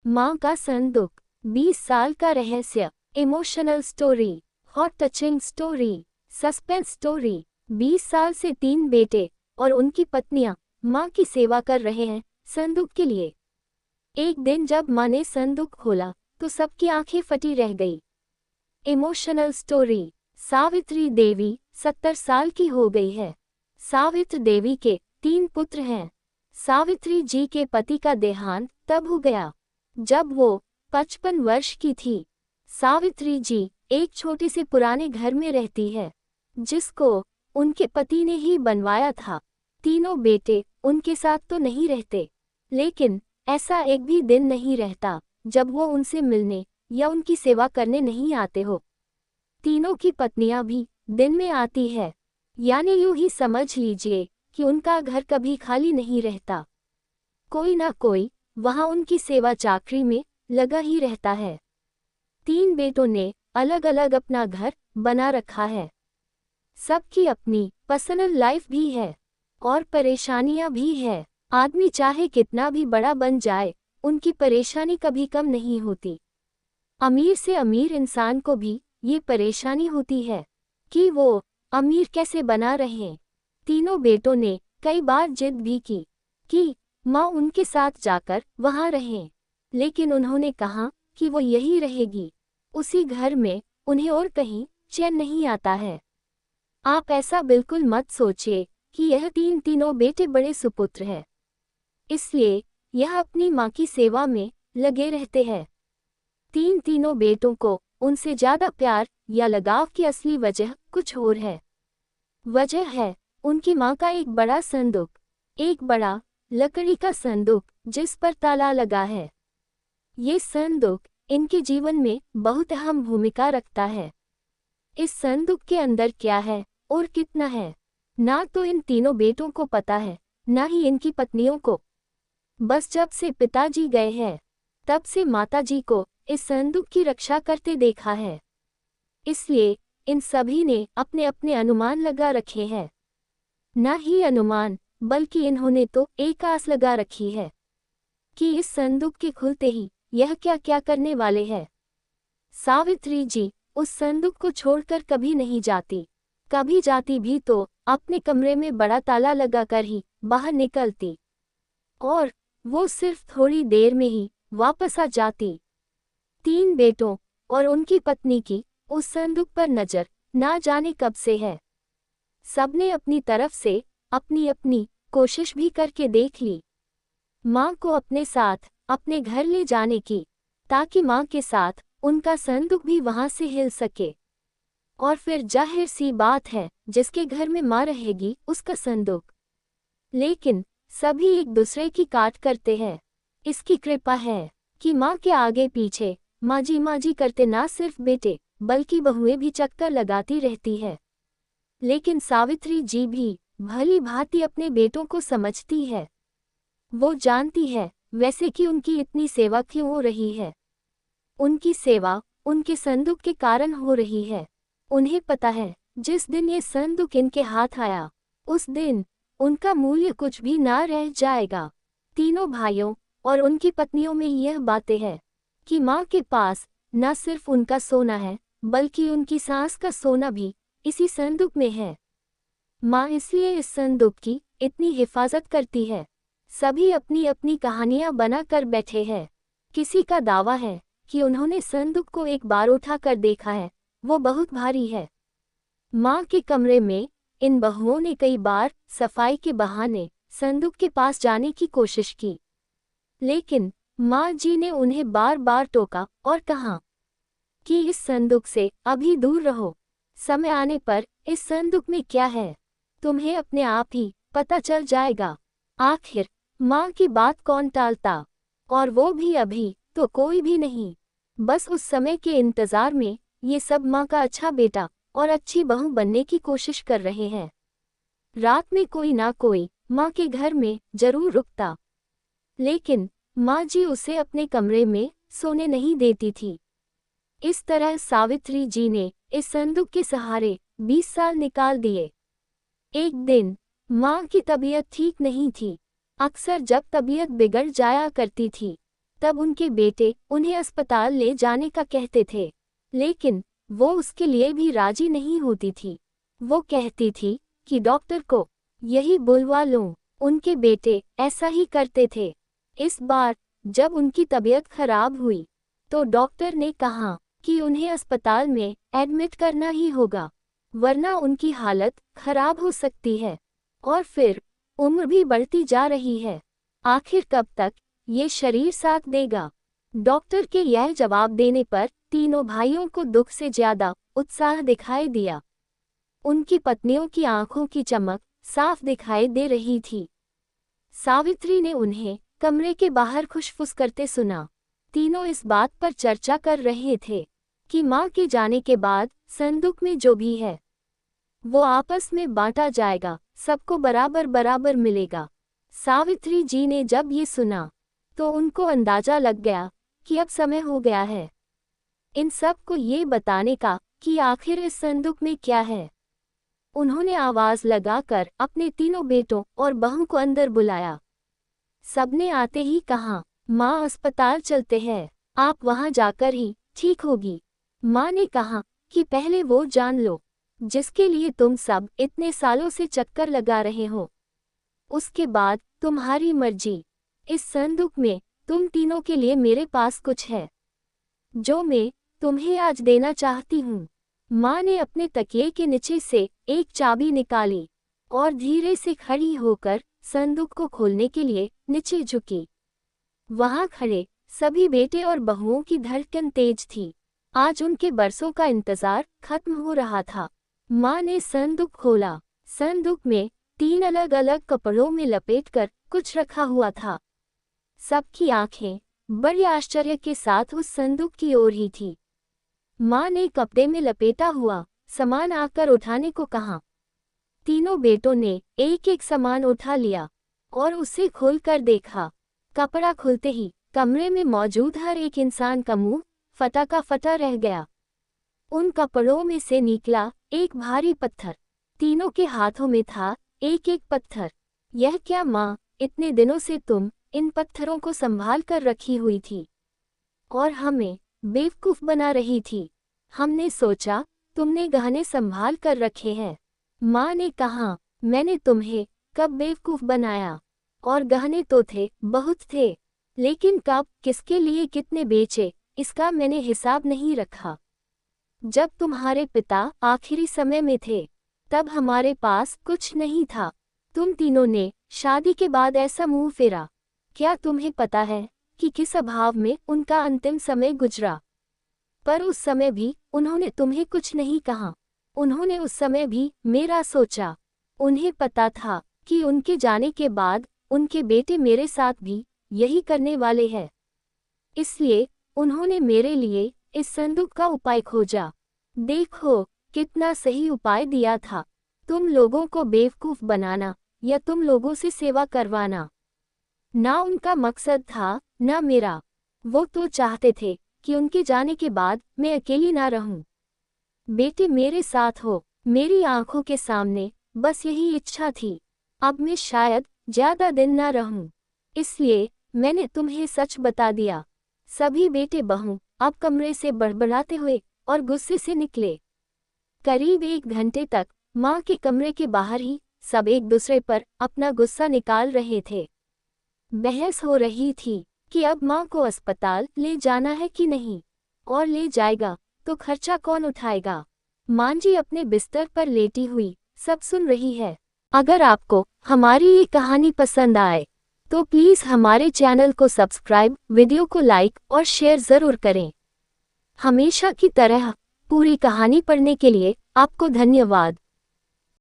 माँ का संदूक, 20 साल का रहस्य, emotional story, hot touching story, suspense story. 20 साल से 3 बेटे और उनकी पत्नियां माँ की सेवा कर रहे हैं संदूक के लिए। एक दिन जब माँ ने संदूक खोला तो सबकी आंखें फटी रह गई। इमोशनल स्टोरी, सावित्री देवी 70 साल की हो गई है। सावित्री देवी के 3 पुत्र हैं। सावित्री जी के पति का देहांत तब हो गया जब वो 55 वर्ष की थी। सावित्री जी एक छोटे से पुराने घर में रहती है जिसको उनके पति ने ही बनवाया था। तीनों बेटे उनके साथ तो नहीं रहते, लेकिन ऐसा एक भी दिन नहीं रहता जब वो उनसे मिलने या उनकी सेवा करने नहीं आते हो। तीनों की पत्नियां भी दिन में आती है, यानी यूं ही समझ लीजिए कि उनका घर कभी खाली नहीं रहता। कोई ना कोई वहां उनकी सेवा चाकरी में लगा ही रहता है। 3 बेटों ने अलग अलग अपना घर बना रखा है। सबकी अपनी पर्सनल लाइफ भी है और परेशानियां भी है। आदमी चाहे कितना भी बड़ा बन जाए, उनकी परेशानी कभी कम नहीं होती। अमीर से अमीर इंसान को भी ये परेशानी होती है कि वो अमीर कैसे बना रहे। तीनों बेटों ने कई बार जिद भी की कि माँ उनके साथ जाकर वहाँ रहें, लेकिन उन्होंने कहा कि वो यही रहेगी, उसी घर में, उन्हें और कहीं चैन नहीं आता है। आप ऐसा बिल्कुल मत सोचिए कि यह तीनों बेटे बड़े सुपुत्र हैं, इसलिए यह अपनी माँ की सेवा में लगे रहते हैं। तीनों बेटों को उनसे ज्यादा प्यार या लगाव की असली वजह कुछ और है। वजह है उनकी माँ का एक बड़ा संदूक, एक बड़ा लकड़ी का संदूक जिस पर ताला लगा है। ये संदूक इनके जीवन में बहुत अहम भूमिका रखता है। इस संदूक के अंदर क्या है और कितना है, ना तो इन तीनों बेटों को पता है, ना ही इनकी पत्नियों को। बस जब से पिताजी गए हैं, तब से माताजी को इस संदूक की रक्षा करते देखा है, इसलिए इन सभी ने अपने अपने अनुमान लगा रखे हैं। न ही अनुमान, बल्कि इन्होंने तो एक आस लगा रखी है कि इस संदूक के खुलते ही यह क्या क्या करने वाले हैं। सावित्री जी उस संदूक को छोड़कर कभी नहीं जाती, कभी जाती भी तो अपने कमरे में बड़ा ताला लगाकर ही बाहर निकलती, और वो सिर्फ थोड़ी देर में ही वापस आ जाती। 3 बेटों और उनकी पत्नी की उस संदूक पर नजर ना जाने कब से है। सबने अपनी तरफ से अपनी अपनी कोशिश भी करके देख ली माँ को अपने साथ अपने घर ले जाने की, ताकि माँ के साथ उनका संदूक भी वहां से हिल सके। और फिर जाहिर सी बात है, जिसके घर में माँ रहेगी उसका संदूक। लेकिन सभी एक दूसरे की काट करते हैं। इसकी कृपा है कि माँ के आगे पीछे माँ जी करते ना सिर्फ बेटे बल्कि बहुएं भी चक्कर लगाती रहती है। लेकिन सावित्री जी भी भली भांति अपने बेटों को समझती है। वो जानती है वैसे कि उनकी इतनी सेवा क्यों हो रही है। उनकी सेवा उनके संदूक के कारण हो रही है। उन्हें पता है जिस दिन ये संदूक इनके हाथ आया, उस दिन उनका मूल्य कुछ भी ना रह जाएगा। तीनों भाइयों और उनकी पत्नियों में यह बातें हैं कि माँ के पास न सिर्फ उनका सोना है, बल्कि उनकी सांस का सोना भी इसी संदूक में है। माँ इसलिए इस संदूक की इतनी हिफाजत करती है। सभी अपनी अपनी कहानियां बना कर बैठे हैं। किसी का दावा है कि उन्होंने संदूक को एक बार उठाकर देखा है, वो बहुत भारी है। माँ के कमरे में इन बहुओं ने कई बार सफाई के बहाने संदूक के पास जाने की कोशिश की, लेकिन माँ जी ने उन्हें बार बार टोका और कहा कि इस संदूक से अभी दूर रहो। समय आने पर इस संदूक में क्या है तुम्हें अपने आप ही पता चल जाएगा। आखिर माँ की बात कौन टालता, और वो भी अभी तो कोई भी नहीं। बस उस समय के इंतजार में ये सब माँ का अच्छा बेटा और अच्छी बहू बनने की कोशिश कर रहे हैं। रात में कोई ना कोई माँ के घर में जरूर रुकता, लेकिन माँ जी उसे अपने कमरे में सोने नहीं देती थी। इस तरह सावित्री जी ने इस संदूक के सहारे 20 साल निकाल दिए। एक दिन माँ की तबीयत ठीक नहीं थी। अक्सर जब तबीयत बिगड़ जाया करती थी, तब उनके बेटे उन्हें अस्पताल ले जाने का कहते थे, लेकिन वो उसके लिए भी राजी नहीं होती थी। वो कहती थी कि डॉक्टर को यही बुलवा लूं। उनके बेटे ऐसा ही करते थे। इस बार जब उनकी तबीयत खराब हुई तो डॉक्टर ने कहा कि उन्हें अस्पताल में एडमिट करना ही होगा, वरना उनकी हालत खराब हो सकती है और फिर उम्र भी बढ़ती जा रही है। आखिर कब तक ये शरीर साथ देगा? डॉक्टर के यह जवाब देने पर तीनों भाइयों को दुख से ज्यादा उत्साह दिखाई दिया। उनकी पत्नियों की आंखों की चमक साफ दिखाई दे रही थी। सावित्री ने उन्हें कमरे के बाहर खुशफुस करते सुना। तीनों इस बात पर चर्चा कर रहे थे कि मां के जाने के बाद संदूक में जो भी है वो आपस में बांटा जाएगा, सबको बराबर बराबर मिलेगा। सावित्री जी ने जब ये सुना तो उनको अंदाजा लग गया कि अब समय हो गया है इन सब को ये बताने का कि आखिर इस संदूक में क्या है। उन्होंने आवाज लगाकर अपने तीनों बेटों और बहू को अंदर बुलाया। सबने आते ही कहा, माँ अस्पताल चलते हैं, आप वहां जाकर ही ठीक होगी। माँ ने कहा कि पहले वो जान लो जिसके लिए तुम सब इतने सालों से चक्कर लगा रहे हो, उसके बाद तुम्हारी मर्जी। इस संदूक में तुम तीनों के लिए मेरे पास कुछ है जो मैं तुम्हें आज देना चाहती हूँ। माँ ने अपने तकिए के नीचे से एक चाबी निकाली और धीरे से खड़ी होकर संदूक को खोलने के लिए नीचे झुकी। वहां खड़े सभी बेटे और बहुओं की धड़कन तेज थी। आज उनके बरसों का इंतजार खत्म हो रहा था। माँ ने संदूक खोला। संदूक में 3 अलग अलग कपड़ों में लपेटकर कुछ रखा हुआ था। सबकी आंखें बड़े आश्चर्य के साथ उस संदूक की ओर ही थी। माँ ने कपड़े में लपेटा हुआ सामान आकर उठाने को कहा। तीनों बेटों ने एक एक सामान उठा लिया और उसे खोलकर देखा। कपड़ा खुलते ही कमरे में मौजूद हर एक इंसान का मुंह फटा का फटा रह गया। उन कपड़ों में से निकला एक भारी पत्थर। तीनों के हाथों में था एक एक पत्थर। यह क्या माँ, इतने दिनों से तुम इन पत्थरों को संभाल कर रखी हुई थी और हमें बेवकूफ बना रही थी। हमने सोचा तुमने गहने संभाल कर रखे हैं। माँ ने कहा, मैंने तुम्हें कब बेवकूफ बनाया? और गहने तो थे, बहुत थे, लेकिन कब, किसके लिए, कितने बेचे, इसका मैंने हिसाब नहीं रखा। जब तुम्हारे पिता आखिरी समय में थे तब हमारे पास कुछ नहीं था। तुम तीनों ने शादी के बाद ऐसा मुंह फेरा। क्या तुम्हें पता है कि किस अभाव में उनका अंतिम समय गुजरा? पर उस समय भी उन्होंने तुम्हें कुछ नहीं कहा। उन्होंने उस समय भी मेरा सोचा। उन्हें पता था कि उनके जाने के बाद उनके बेटे मेरे साथ भी यही करने वाले हैं। इसलिए उन्होंने मेरे लिए इस संदूक का उपाय खोजा। देखो कितना सही उपाय दिया था। तुम लोगों को बेवकूफ बनाना या तुम लोगों से सेवा करवाना ना उनका मकसद था, ना मेरा। वो तो चाहते थे कि उनके जाने के बाद मैं अकेली ना रहूं। बेटे मेरे साथ हो, मेरी आंखों के सामने, बस यही इच्छा थी। अब मैं शायद ज्यादा दिन ना रहूं, इसलिए मैंने तुम्हें सच बता दिया। सभी बेटे बहू अब कमरे से बड़बड़ाते हुए और गुस्से से निकले। करीब 1 घंटे तक माँ के कमरे के बाहर ही सब एक दूसरे पर अपना गुस्सा निकाल रहे थे। बहस हो रही थी कि अब माँ को अस्पताल ले जाना है कि नहीं, और ले जाएगा तो खर्चा कौन उठाएगा। माँ जी अपने बिस्तर पर लेटी हुई सब सुन रही है। अगर आपको हमारी ये कहानी पसंद आए तो प्लीज़ हमारे चैनल को सब्सक्राइब, वीडियो को लाइक और शेयर ज़रूर करें। हमेशा की तरह पूरी कहानी पढ़ने के लिए आपको धन्यवाद।